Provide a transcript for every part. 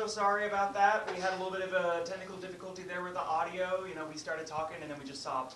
so sorry about that. We had a little bit of a technical difficulty there with the audio. You know, we started talking and then we just stopped.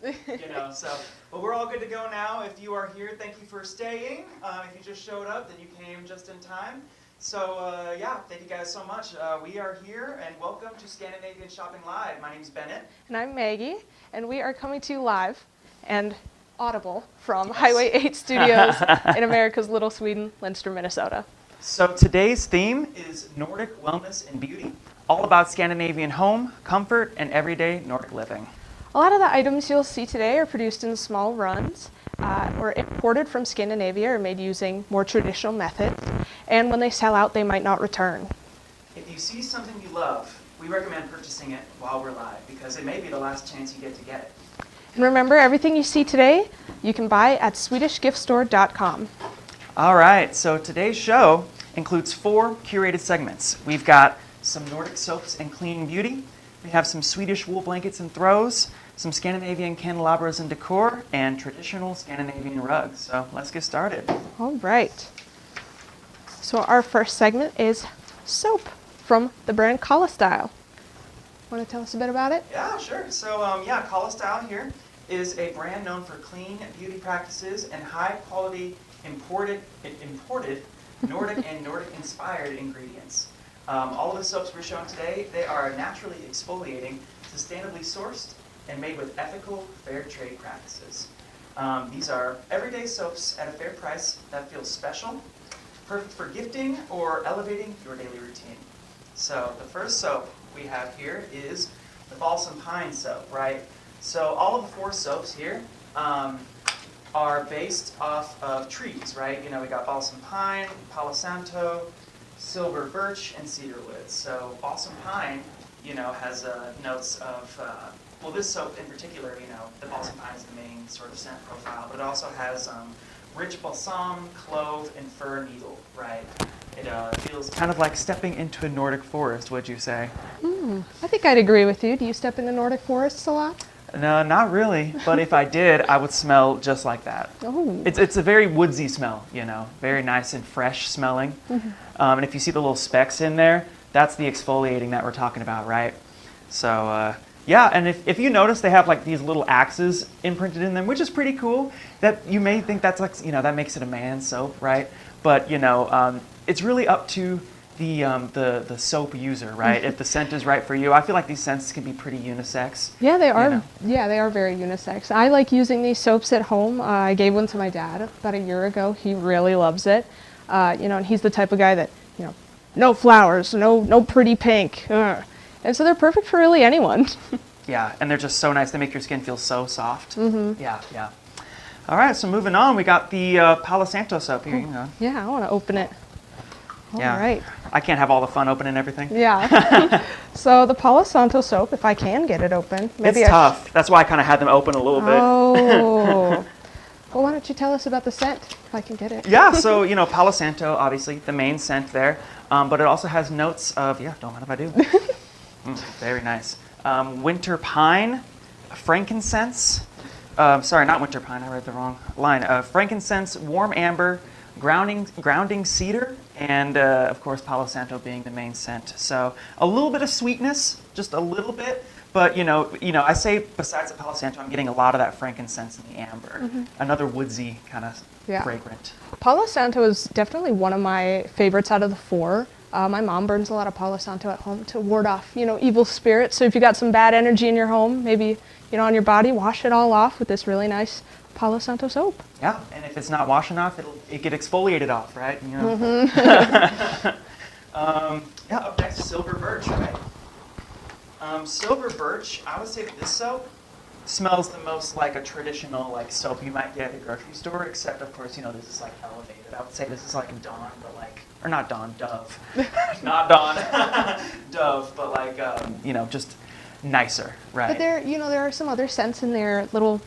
But we're all good to go now. If you are here, thank you for staying. If you just showed up, then you came just in time. So thank you guys so much. We are here, and welcome to Scandinavian Shopping Live. My name's Bennett. And I'm Maggie, and we are coming to you live and audible from Highway 8 Studios in America's Little Sweden, Leinster, Minnesota. So today's theme is Nordic Wellness and Beauty, all about Scandinavian home, comfort, and everyday Nordic living. A lot of the items you'll see today are produced in small runs, or imported from Scandinavia, or made using more traditional methods, and when they sell out, they might not return. If you see something you love, we recommend purchasing it while we're live, because it may be the last chance you get to get it. And remember, everything you see today, you can buy at swedishgiftstore.com. All right, so today's show includes 4 curated segments. We've got some Nordic soaps and clean beauty. We have some Swedish wool blankets and throws, some Scandinavian candelabras and decor, and traditional Scandinavian rugs. So let's get started. All right. So our first segment is soap from the brand Kalla Style. Want to tell us a bit about it? Yeah, sure. So Kalla Style here is a brand known for clean beauty practices and high-quality imported Nordic and Nordic-inspired ingredients. All of the soaps we're showing today, they are naturally exfoliating, sustainably sourced, and made with ethical, fair trade practices. These are everyday soaps at a fair price that feels special, perfect for gifting or elevating your daily routine. So the first soap we have here is the Balsam Pine soap, right? So all of the 4 soaps here are based off of trees, right? You know, we got balsam pine, palo santo, silver birch, and cedarwood. So balsam pine, has notes of, this soap in particular, the balsam pine is the main sort of scent profile, but it also has rich balsam, clove, and fir needle, right? It feels kind of like stepping into a Nordic forest, would you say? I think I'd agree with you. Do you step into Nordic forests a lot? No, not really, but if I did, I would smell just like that. Oh. It's a very woodsy smell, very nice and fresh smelling. Mm-hmm. And if you see the little specks in there, that's the exfoliating that we're talking about, right? So, and if you notice, they have like these little axes imprinted in them, which is pretty cool. That you may think that's like, that makes it a man's soap, right? But, it's really up to the soap user, right? If the scent is right for you. I feel like these scents can be pretty unisex. Yeah, they are. Yeah, they are very unisex. I like using these soaps at home. I gave one to my dad about a year ago. He really loves it. And he's the type of guy that, no flowers, no pretty pink. And so they're perfect for really anyone. Yeah, and they're just so nice. They make your skin feel so soft. Mm-hmm. Yeah. All right, so moving on, we got the Palo Santo soap here. Yeah, I want to open it. All right. I can't have all the fun opening everything. Yeah. So the Palo Santo soap, if I can get it open. Maybe it's tough. That's why I kind of had them open a little bit. Oh. Well, why don't you tell us about the scent, if I can get it? Yeah, so, Palo Santo, obviously, the main scent there. But it also has notes of, don't mind if I do. Very nice. Winter pine, frankincense. Sorry, not winter pine. I read the wrong line. Frankincense, warm amber, grounding cedar, and of course Palo Santo being the main scent. So a little bit of sweetness, just a little bit, but I say besides the Palo Santo, I'm getting a lot of that frankincense and the amber, another woodsy kind of fragrant. Palo Santo is definitely one of my favorites out of the 4. My mom burns a lot of Palo Santo at home to ward off, evil spirits. So if you got some bad energy in your home, maybe, on your body, wash it all off with this really nice Palo Santo soap. Yeah, and if it's not washing off, it get exfoliated off, right? Up next, silver birch, right? Silver birch, I would say that this soap smells the most like a traditional soap you might get at a grocery store, except of course, this is elevated. I would say this is like Dawn, but or not Dawn, Dove. Not Dawn, Dove, but just nicer, right? But there are some other scents in there, little,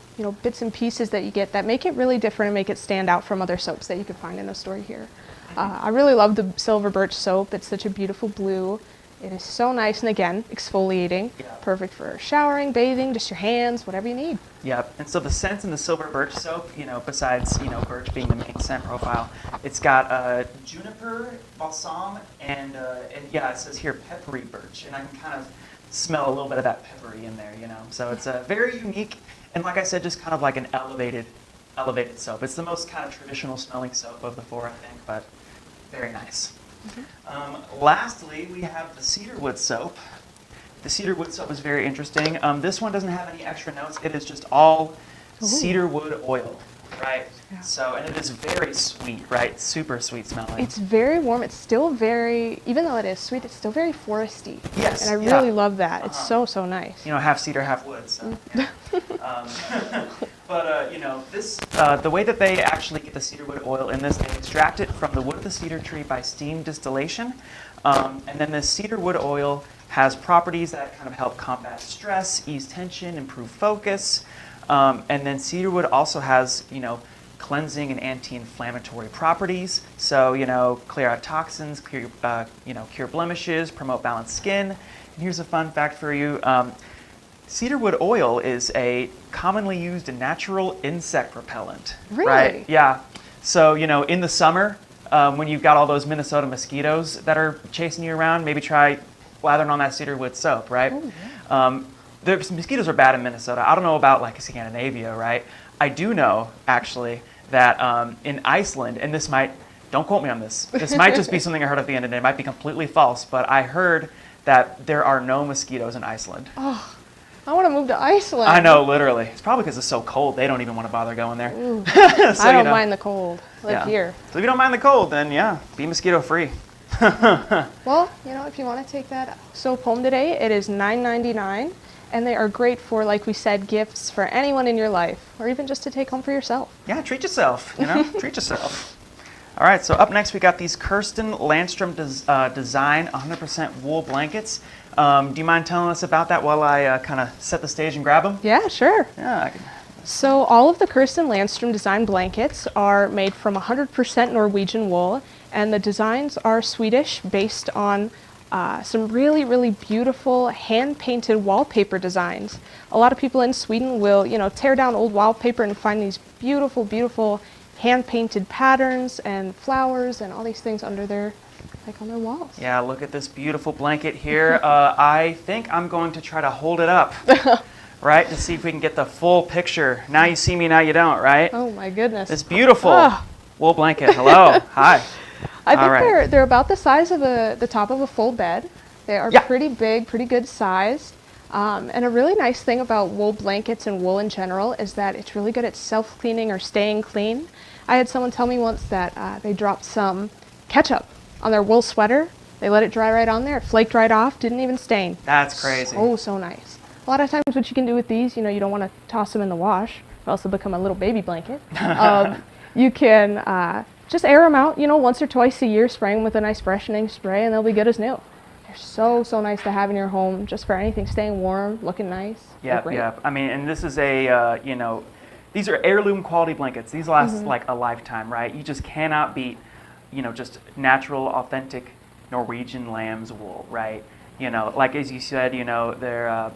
bits and pieces that you get that make it really different and make it stand out from other soaps that you could find in a store here. I really love the silver birch soap. It's such a beautiful blue. It is so nice, and again, exfoliating. Yeah. Perfect for showering, bathing, just your hands, whatever you need. Yep. And so the scents in the silver birch soap, besides, birch being the main scent profile, it's got juniper, balsam, and yeah, it says here peppery birch. And I can kind of smell a little bit of that peppery in there, So it's a very unique, and like I said, just kind of like an elevated soap. It's the most kind of traditional smelling soap of the four, I think, but very nice. Lastly, we have the cedarwood soap. The cedarwood soap is very interesting. This one doesn't have any extra notes. It is just all cedarwood oil, right? Yeah. So, and it is very sweet, right? Super sweet smelling. It's very warm. It's still very, even though it is sweet, it's still very foresty. Yes. And I really love that. It's so nice. Half cedar, half wood. So, yeah. But this the way that they actually get the cedarwood oil in this, they extract it from the wood of the cedar tree by steam distillation, and then the cedarwood oil has properties that kind of help combat stress, ease tension, improve focus, and then cedarwood also has cleansing and anti-inflammatory properties. So clear out toxins, cure blemishes, promote balanced skin. And here's a fun fact for you. Cedarwood oil is a commonly used natural insect repellent. Really? Right? Yeah. So, in the summer, when you've got all those Minnesota mosquitoes that are chasing you around, maybe try lathering on that cedarwood soap, right? Oh, yeah. The mosquitoes are bad in Minnesota. I don't know about like Scandinavia, right? I do know, actually, that in Iceland, and don't quote me on this, this might just be something I heard at the end of the day, it might be completely false, but I heard that there are no mosquitoes in Iceland. Oh, I want to move to Iceland. I know, literally. It's probably because it's so cold, they don't even want to bother going there. So, I don't mind the cold. Live here. So if you don't mind the cold, then yeah, be mosquito free. Well, if you want to take that soap home today, it is $9.99, and they are great for, like we said, gifts for anyone in your life, or even just to take home for yourself. Yeah, treat yourself, treat yourself. All right, so up next we got these Kirsten Landstrom Design 100% wool blankets. Do you mind telling us about that while I kind of set the stage and grab them? Yeah, sure. Yeah, I can. So all of the Kirsten Landstrom Design blankets are made from 100% Norwegian wool, and the designs are Swedish, based on some really, really beautiful hand-painted wallpaper designs. A lot of people in Sweden will, tear down old wallpaper and find these beautiful, beautiful hand-painted patterns and flowers and all these things under their, on their walls. Yeah, look at this beautiful blanket here. I think I'm going to try to hold it up, right, to see if we can get the full picture. Now you see me, now you don't, right? Oh my goodness. This beautiful wool blanket. Hello, hi. I think they're about the size of the top of a full bed. They are pretty big, pretty good size. And a really nice thing about wool blankets and wool in general is that it's really good at self-cleaning or staying clean. I had someone tell me once that they dropped some ketchup on their wool sweater. They let it dry right on there. It flaked right off, didn't even stain. That's crazy. So nice. A lot of times what you can do with these, you don't want to toss them in the wash, or else they'll become a little baby blanket. You can just air them out, once or twice a year, spray them with a nice freshening spray, and they'll be good as new. They're so nice to have in your home, just for anything, staying warm, looking nice. Yeah. I mean, and this is these are heirloom quality blankets. These last like a lifetime, right? You just cannot beat, just natural, authentic Norwegian lamb's wool, right? Like as you said, they're,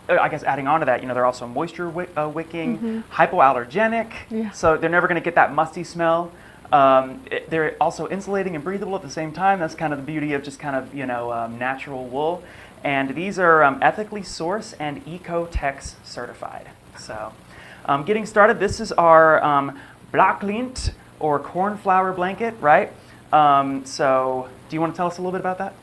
I guess adding on to that, they're also moisture wicking, hypoallergenic, so they're never going to get that musty smell. They're also insulating and breathable at the same time. That's kind of the beauty of just kind of, natural wool. And these are ethically sourced and Ecotex certified. So getting started, this is our Blacklint or cornflower blanket, right? So do you want to tell us a little bit about that?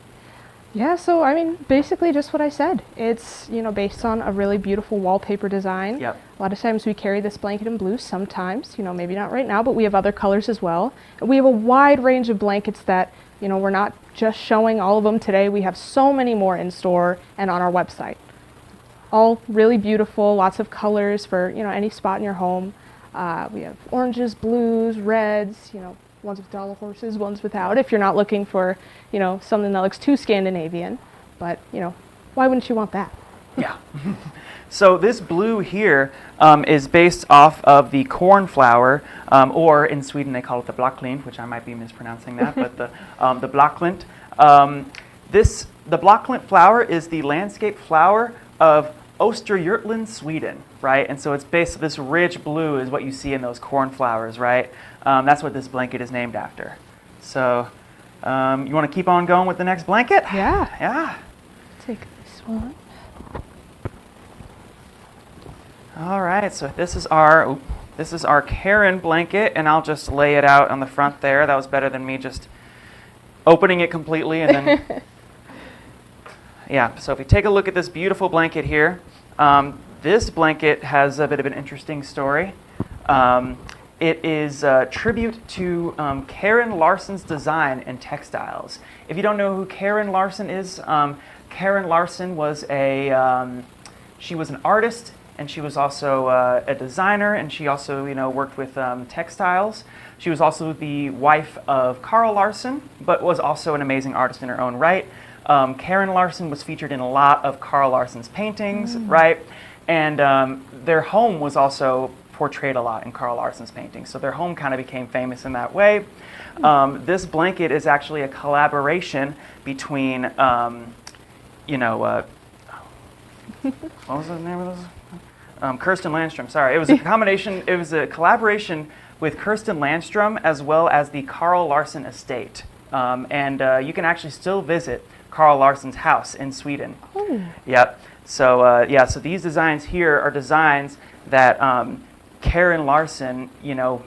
Yeah, so basically just what I said. It's, based on a really beautiful wallpaper design. Yep. A lot of times we carry this blanket in blue, sometimes, maybe not right now, but we have other colors as well. And we have a wide range of blankets that, we're not just showing all of them today. We have so many more in store and on our website. All really beautiful, lots of colors for, any spot in your home. We have oranges, blues, reds, ones with dollar horses, ones without, if you're not looking for, something that looks too Scandinavian. But, why wouldn't you want that? Yeah. So this blue here is based off of the cornflower, or in Sweden they call it the blacklint, which I might be mispronouncing that, but the blacklint. The blacklint flower is the landscape flower of Östergötland, Sweden, right? And so it's basically this rich blue is what you see in those cornflowers, right? That's what this blanket is named after. So you want to keep on going with the next blanket? Yeah. Yeah. Take this one. All right, so this is our Karen blanket, and I'll just lay it out on the front there. That was better than me just opening it completely and then. Yeah, so if you take a look at this beautiful blanket here, this blanket has a bit of an interesting story. It is a tribute to Karen Larsson's design and textiles. If you don't know who Karen Larsson is, Karen Larsson was she was an artist, and she was also a designer, and she also worked with textiles. She was also the wife of Carl Larsson, but was also an amazing artist in her own right. Karen Larsson was featured in a lot of Carl Larsson's paintings, right? And their home was also portrayed a lot in Carl Larsson's paintings. So their home kind of became famous in that way. This blanket is actually a collaboration between, what was the name of this? Kirsten Landstrom, sorry. It was a collaboration with Kirsten Landstrom as well as the Carl Larsson estate. And you can actually still visit Carl Larsson's house in Sweden. Oh. Yep. So so these designs here are designs that Karen Larsson,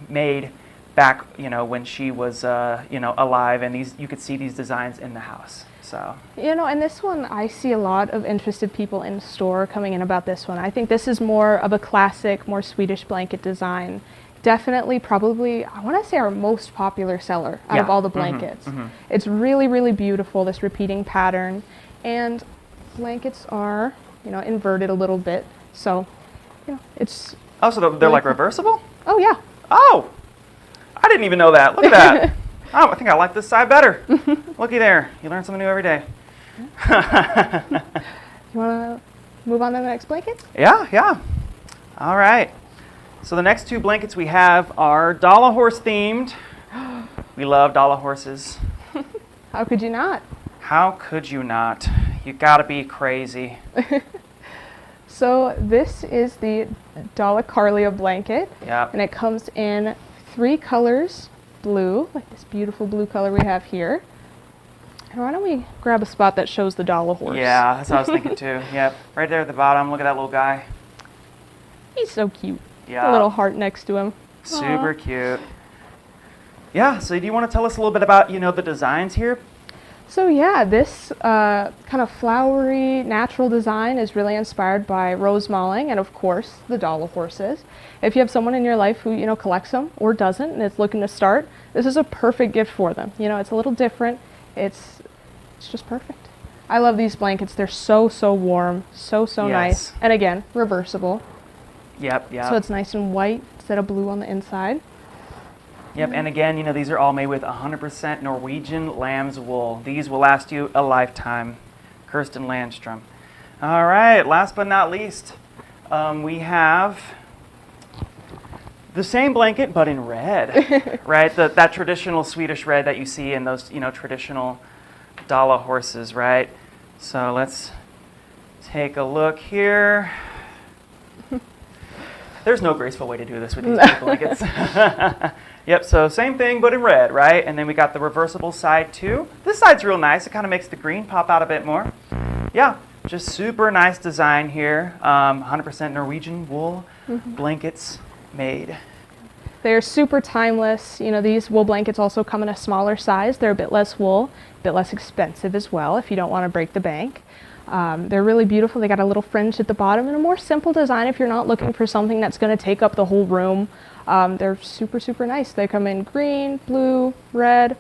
made back, when she was, alive, and you could see these designs in the house. So. And this one, I see a lot of interested people in store coming in about this one. I think this is more of a classic, more Swedish blanket design. Definitely, probably, I want to say our most popular seller out of all the blankets. It's really, really beautiful, this repeating pattern. And blankets are, inverted a little bit. So, it's... Oh, so they're like reversible? Oh, yeah. Oh, I didn't even know that. Look at that. Oh, I think I like this side better. Looky there. You learn something new every day. You want to move on to the next blanket? Yeah. All right. So the next two blankets we have are Dollar Horse themed. We love dollar horses. How could you not? How could you not? You gotta be crazy. So this is the Dalla Carlia blanket. Yep. And it comes in 3 colors, blue, like this beautiful blue color we have here. And why don't we grab a spot that shows the Dollar Horse? Yeah, that's what I was thinking too. Yep. Right there at the bottom, look at that little guy. He's so cute. Yeah. A little heart next to him. Super cute. Yeah, so do you want to tell us a little bit about, the designs here? So yeah, this kind of flowery, natural design is really inspired by rose malling and of course the Dollar Horses. If you have someone in your life who, collects them or doesn't and is looking to start, this is a perfect gift for them. It's a little different. It's just perfect. I love these blankets. They're so warm, so nice. And again, reversible. Yep. So it's nice and white instead of blue on the inside. Yep, and again, these are all made with 100% Norwegian lamb's wool. These will last you a lifetime. Kirsten Landstrom. All right, last but not least, we have the same blanket but in red, right? That traditional Swedish red that you see in those, traditional Dollar Horses, right? So let's take a look here. There's no graceful way to do this with these big blankets. Yep, so same thing, but in red, right? And then we got the reversible side too. This side's real nice. It kind of makes the green pop out a bit more. Yeah, just super nice design here. 100% Norwegian wool blankets made. They're super timeless. These wool blankets also come in a smaller size. They're a bit less wool, a bit less expensive as well if you don't want to break the bank. They're really beautiful. They got a little fringe at the bottom and a more simple design if you're not looking for something that's going to take up the whole room. They're super nice. They come in green, blue, red,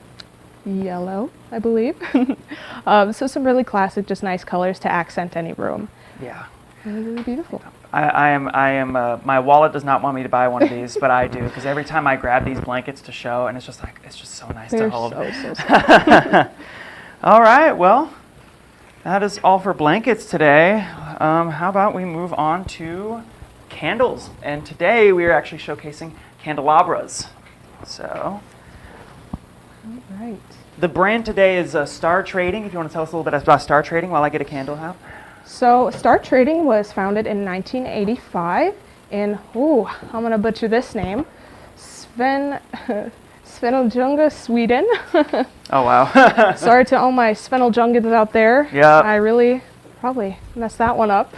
yellow, I believe. So some really classic, just nice colors to accent any room. Yeah. Really beautiful. I am. My wallet does not want me to buy one of these, but I do because every time I grab these blankets to show, and it's just so nice to hold. So All right. Well, that is all for blankets today. How about we move on to candles? And today we are actually showcasing candelabras. So, all right. the brand today is Star Trading. If you want to tell us a little bit about Star Trading while I get a candle out. So Star Trading was founded in 1985 in, I'm going to butcher this name, Svenljunga, Sweden. Oh, wow. Sorry to all my Svenljungans out there. Yeah. I really probably messed that one up.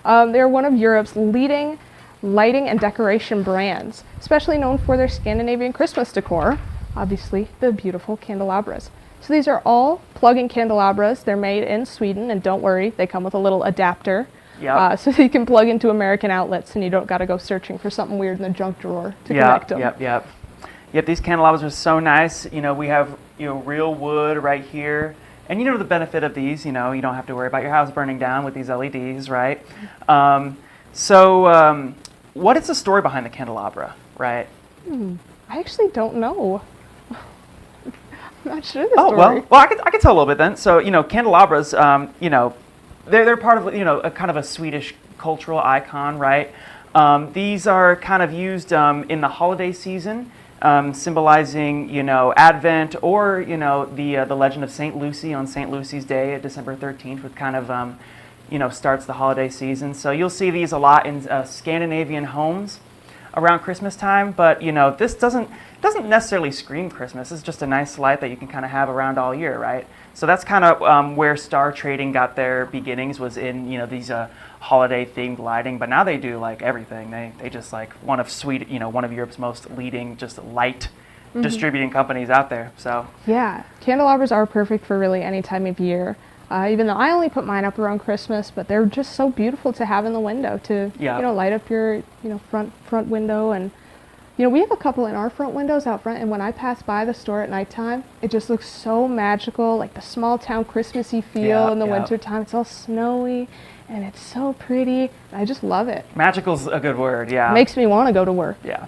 They're one of Europe's leading lighting and decoration brands, especially known for their Scandinavian Christmas decor, obviously the beautiful candelabras. So these are all plug-in candelabras. They're made in Sweden, and don't worry, they come with a little adapter. Yep. So you can plug into American outlets and you don't got to go searching for something weird in the junk drawer to connect them. Yep, these candelabras are so nice. You know, we have, real wood right here. And the benefit of these, you don't have to worry about your house burning down with these LEDs, right? What is the story behind the candelabra, right? I actually don't know. I'm not sure the story. Well, I could tell a little bit then. So, candelabras, they're part of, a kind of a Swedish cultural icon, right? These are kind of used in the holiday season, symbolizing, Advent, or, the legend of St. Lucy on St. Lucy's Day, December 13th, which kind of, starts the holiday season. So you'll see these a lot in Scandinavian homes around Christmas time, but, this doesn't necessarily scream Christmas. It's just a nice light that you can kind of have around all year, right? So that's kind of where Star Trading got their beginnings, was in, these holiday-themed lighting. But now they do like everything. They just like one of Europe's most leading just light distributing companies out there. So yeah, candelabras are perfect for really any time of year. Even though I only put mine up around Christmas, but they're just so beautiful to have in the window to light up your front window. And we have a couple in our front windows out front, and when I pass by the store at nighttime, it just looks so magical, like the small town Christmassy feel in the wintertime. It's all snowy and it's so pretty. I just love it. Magical's a good word, yeah. Makes me want to go to work. Yeah.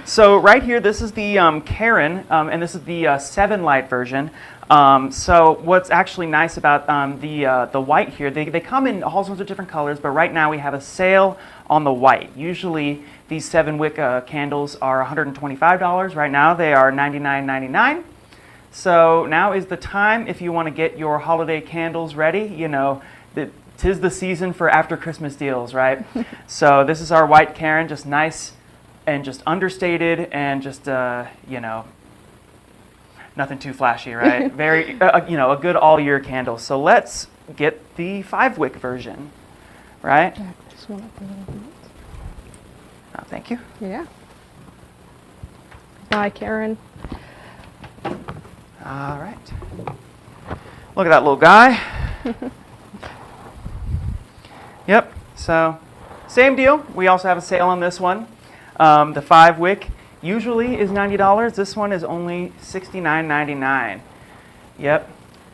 So right here, this is the Karen, and this is the 7 light version. So what's actually nice about the white here, they come in all sorts of different colors, but right now we have a sale on the white. Usually these 7 wick candles are $125. Right now they are $99.99. So now is the time if you want to get your holiday candles ready. Tis the season for after Christmas deals, right? So this is our white Karen, just nice and just understated and just, nothing too flashy, right? Very, a good all-year candle. So let's get the 5-wick version, right? Jack this one up a little bit. Oh, thank you. Yeah. Bye, Karen. All right. Look at that little guy. Yep. So same deal. We also have a sale on this one. The 5-wick. Usually is $90. This one is only $69.99. Yep.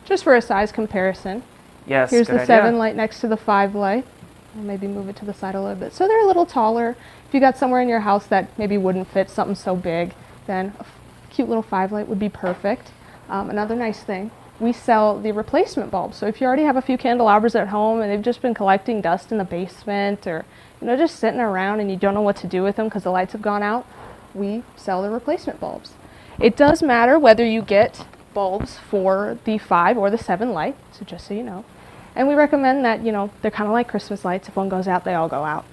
Just for a size comparison. Yes. Here's the idea. 7 light next to the 5 light. I'll maybe move it to the side a little bit. So they're a little taller. If you got somewhere in your house that maybe wouldn't fit something so big, then a cute little 5 light would be perfect. Another nice thing, we sell the replacement bulbs. So if you already have a few candelabras at home and they've just been collecting dust in the basement, or just sitting around and you don't know what to do with them because the lights have gone out, we sell the replacement bulbs. It does matter whether you get bulbs for the 5 or the 7 light, so just so you know. And we recommend that, they're kind of like Christmas lights. If one goes out, they all go out.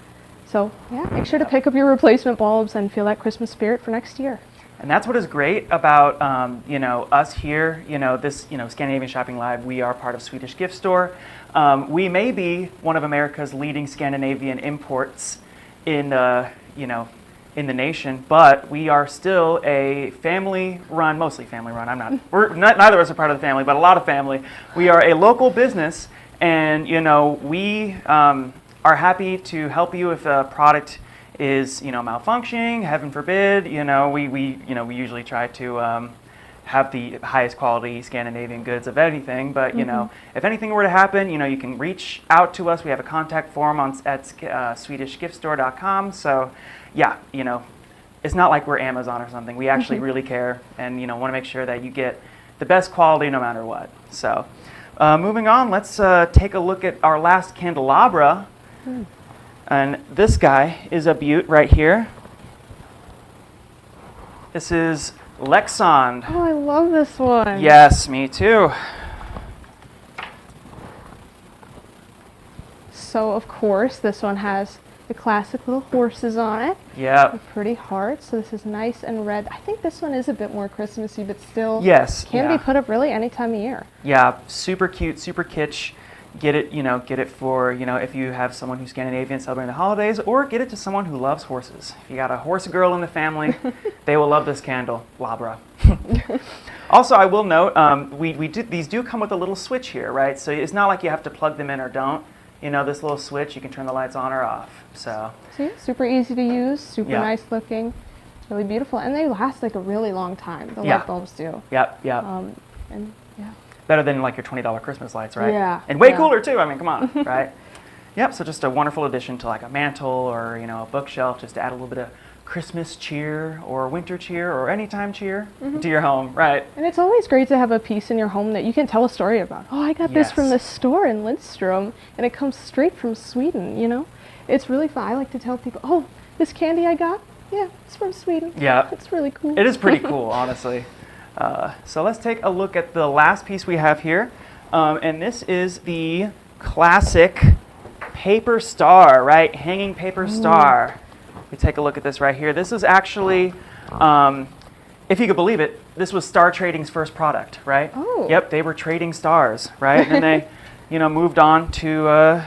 So yeah, make sure to pick up your replacement bulbs and feel that Christmas spirit for next year. And that's what is great about, us here, this, Scandinavian Shopping Live. We are part of Swedish Gift Store. We may be one of America's leading Scandinavian imports in the nation, but we are still a family-run, mostly family-run. Neither of us are part of the family, but a lot of family. We are a local business, and we are happy to help you if a product is malfunctioning. Heaven forbid. We usually try to have the highest quality Scandinavian goods of anything. But if anything were to happen, you can reach out to us. We have a contact form at swedishgiftstore.com. So yeah, it's not like we're Amazon or something. We actually really care and want to make sure that you get the best quality no matter what. So moving on, let's take a look at our last candelabra. And this guy is a beaut right here. This is Lexand. Oh, I love this one. Yes, me too. So of course this one has the classic little horses on it. Yeah. The pretty hearts. So this is nice and red. I think this one is a bit more Christmassy, but still Yes. can yeah. be put up really any time of year. Yeah, super cute, super kitsch. Get it for, if you have someone who's Scandinavian celebrating the holidays, or get it to someone who loves horses. If you got a horse girl in the family, they will love this candle. Labra. Also, I will note, these do come with a little switch here, right? So it's not like you have to plug them in or don't. This little switch, you can turn the lights on or off. So yeah, super easy to use, super Yeah. nice looking, really beautiful, and they last like a really long time. The Yeah. light bulbs do. Yep. And yeah. Better than like your $20 Christmas lights, right? Yeah, And way yeah. cooler too. I mean, come on, right? Yep. So just a wonderful addition to like a mantle or a bookshelf, just to add a little bit of Christmas cheer or winter cheer or anytime cheer to your home, right? And it's always great to have a piece in your home that you can tell a story about. Oh, I got this from Yes. this store in Lindstrom, and it comes straight from Sweden, It's really fun. I like to tell people, oh, this candy I got, yeah, it's from Sweden. Yeah. It's really cool. It is pretty cool, honestly. So let's take a look at the last piece we have here. And this is the classic paper star, right? Hanging paper star. We take a look at this right here. This is actually, if you could believe it, this was Star Trading's first product, right? Oh. Yep, they were trading stars, right? And they, moved on to,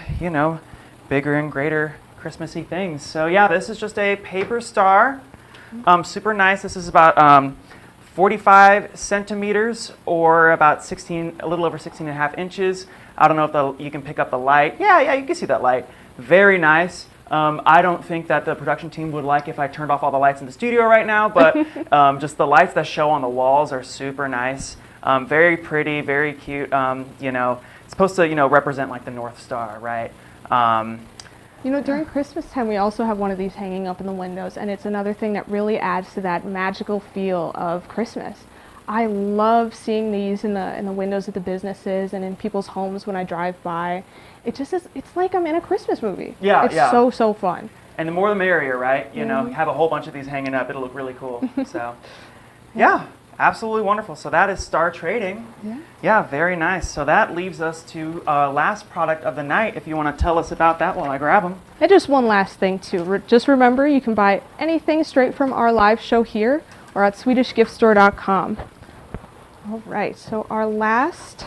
bigger and greater Christmassy things. So yeah, this is just a paper star. Super nice. This is about 45 centimeters or about a little over 16 and a half inches. I don't know if you can pick up the light. Yeah, you can see that light. Very nice. I don't think that the production team would like if I turned off all the lights in the studio right now, but just the lights that show on the walls are super nice. Very pretty, very cute. It's supposed to, represent like the North Star, right? During Christmas time, we also have one of these hanging up in the windows, and it's another thing that really adds to that magical feel of Christmas. I love seeing these in the windows of the businesses and in people's homes when I drive by. It just is, it's like I'm in a Christmas movie. Yeah, it's yeah. so fun. And the more the merrier, right? Have a whole bunch of these hanging up. It'll look really cool. So, yeah, absolutely wonderful. So that is Star Trading. Yeah, very nice. So that leaves us to last product of the night. If you want to tell us about that while I grab them. And just one last thing too. Just remember, you can buy anything straight from our live show here or at SwedishGiftStore.com. All right, so our last,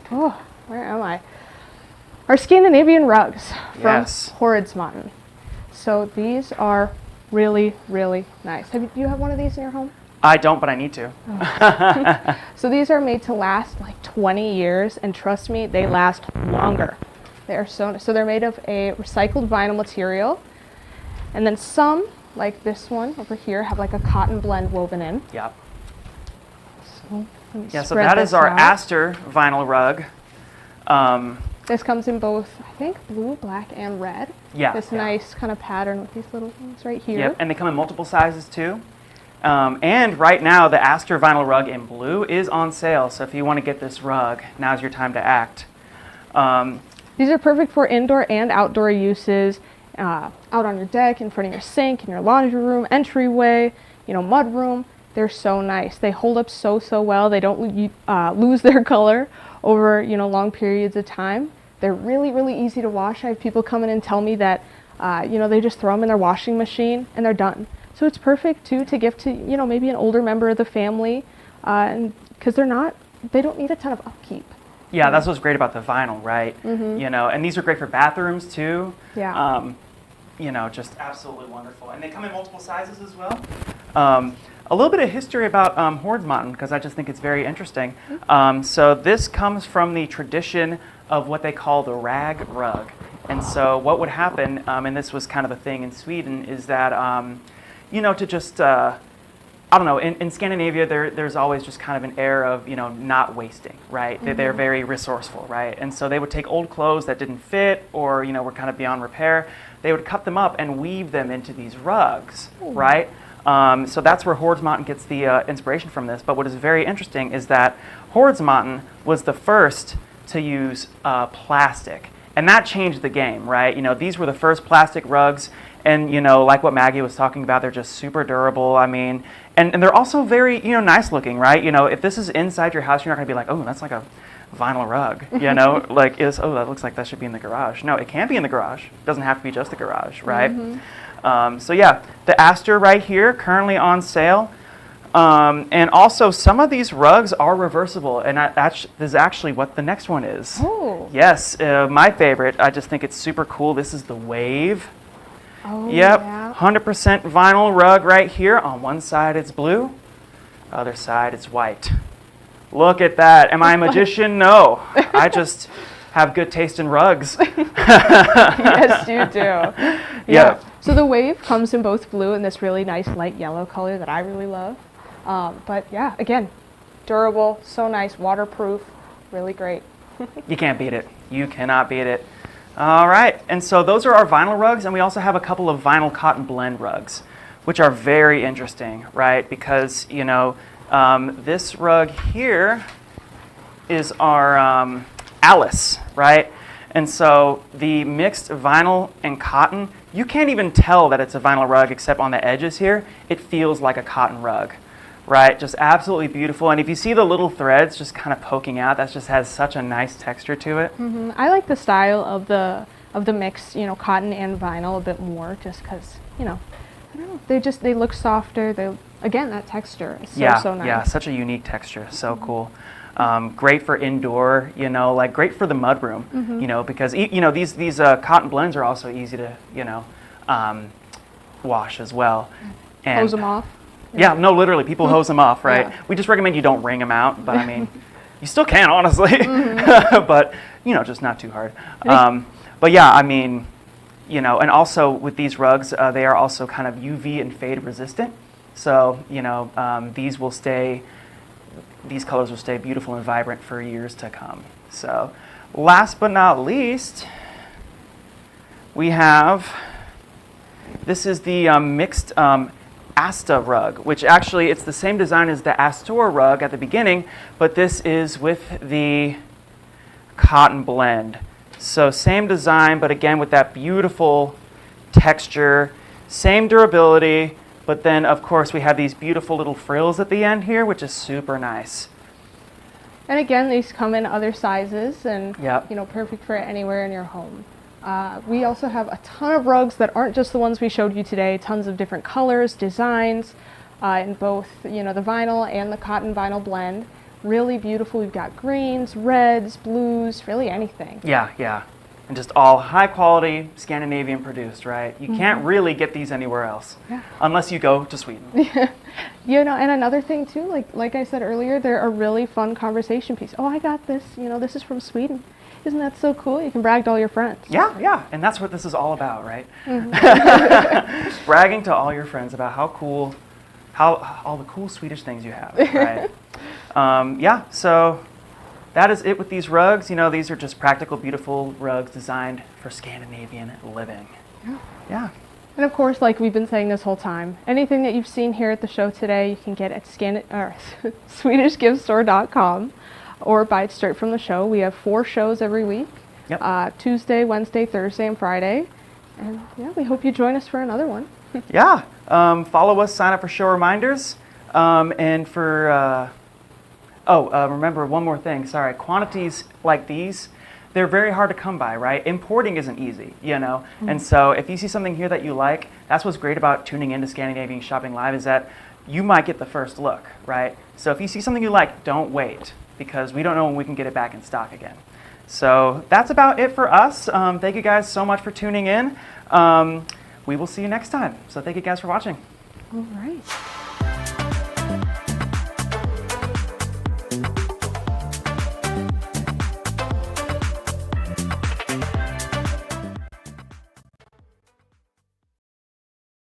where am I? Our Scandinavian rugs from Yes. Hordsmatten. So these are really, really nice. Do you have one of these in your home? I don't, but I need to. So these are made to last like 20 years, and trust me, they last longer. They are so they're made of a recycled vinyl material, and then some, like this one over here, have like a cotton blend woven in. Yep. So So that is our Aster vinyl rug. This comes in both, I think, blue, black, and red. Yeah. This nice kind of pattern with these little things right here. Yep, and they come in multiple sizes too. And right now, the Aster vinyl rug in blue is on sale. So if you want to get this rug, now's your time to act. These are perfect for indoor and outdoor uses. Out on your deck, in front of your sink, in your laundry room, entryway, mud room. They're so nice. They hold up so well. They don't lose their color over long periods of time. They're really easy to wash. I have people come in and tell me that they just throw them in their washing machine and they're done. So it's perfect too to gift to maybe an older member of the family, and because they don't need a ton of upkeep. Yeah, that's what's great about the vinyl, right? And these are great for bathrooms too. Yeah. Just absolutely wonderful. And they come in multiple sizes as well. A little bit of history about Hordsmatten, because I just think it's very interesting. So this comes from the tradition of what they call the rag rug. And so what would happen, and this was kind of a thing in Sweden, is that, to just, I don't know, in Scandinavia, there's always just kind of an air of, not wasting, right? They're very resourceful, right? And so they would take old clothes that didn't fit or, were kind of beyond repair. They would cut them up and weave them into these rugs, right? So that's where Hordsmatten gets the inspiration from this. But what is very interesting is that Hordsmatten was the first to use plastic. And that changed the game, right? These were the first plastic rugs. And, like what Maggie was talking about, they're just super durable. I mean, and they're also very, nice looking, right? If this is inside your house, you're not going to be like, oh, that's like a vinyl rug, you know, like oh, that looks like that should be in the garage. No, it can be in the garage. It doesn't have to be just the garage, right? So yeah, the Aster right here, currently on sale. And also some of these rugs are reversible, and this is actually what the next one is. Oh. Yes, my favorite. I just think it's super cool. This is the Wave. Oh, Yep, yeah. 100% vinyl rug right here. On one side it's blue, other side it's white. Look at that. Am I a magician? No. I just have good taste in rugs. Yes, you do. Yeah. So the Wave comes in both blue and this really nice light yellow color that I really love. But yeah, again, durable, so nice, waterproof, really great. You can't beat it. You cannot beat it. All right, and so those are our vinyl rugs, and we also have a couple of vinyl cotton blend rugs, which are very interesting, right? Because, you know, this rug here is our Alice, right? And so the mixed vinyl and cotton, you can't even tell that it's a vinyl rug except on the edges here. It feels like a cotton rug, right? Just absolutely beautiful. And if you see the little threads just kind of poking out, that just has such a nice texture to it. I like the style of the mix, you know, cotton and vinyl a bit more, just because, you know, I don't know, they look softer. Again, that texture is so nice. Yeah, such a unique texture, so cool. Great for indoor, you know, like great for the mudroom, you know, because you know these cotton blends are also easy to, you know, wash as well. And hose them off. Yeah, no, literally, people hose them off, right? Yeah. We just recommend you don't wring them out, but I mean, you still can, honestly, but you know, just not too hard. But yeah, I mean, you know, and also with these rugs, they are also kind of UV and fade resistant, so you know, these colors will stay beautiful and vibrant for years to come. So last but not least, we have, this is the mixed Asta rug, which actually it's the same design as the Astor rug at the beginning, but this is with the cotton blend. So same design, but again with that beautiful texture, same durability, but then of course we have these beautiful little frills at the end here, which is super nice. And again, these come in other sizes and, Yep. you know, perfect for anywhere in your home. We also have a ton of rugs that aren't just the ones we showed you today, tons of different colors, designs, in both, you know, the vinyl and the cotton vinyl blend. Really beautiful. We've got greens, reds, blues, really anything. Yeah, yeah. And just all high quality Scandinavian produced, right? You can't really get these anywhere else unless you go to Sweden. You know, and another thing too, like I said earlier, they're a really fun conversation piece. Oh, I got this, you know, this is from Sweden. Isn't that so cool? You can brag to all your friends. Yeah, yeah. And that's what this is all about, right? Bragging to all your friends about how all the cool Swedish things you have, right? Yeah, so that is it with these rugs. You know, these are just practical, beautiful rugs designed for Scandinavian living. Yeah. And of course, like we've been saying this whole time, anything that you've seen here at the show today, you can get at SwedishGiftStore.com or buy it straight from the show. We have 4 shows every week, Tuesday, Wednesday, Thursday, and Friday. And yeah, we hope you join us for another one. Yeah. Follow us, sign up for show reminders, and for... remember one more thing, sorry. Quantities like these, they're very hard to come by, right? Importing isn't easy, you know? And so if you see something here that you like, that's what's great about tuning into Scandinavian Shopping Live is that you might get the first look, right? So if you see something you like, don't wait, because we don't know when we can get it back in stock again. So that's about it for us. Thank you guys so much for tuning in. We will see you next time. So thank you guys for watching. All right.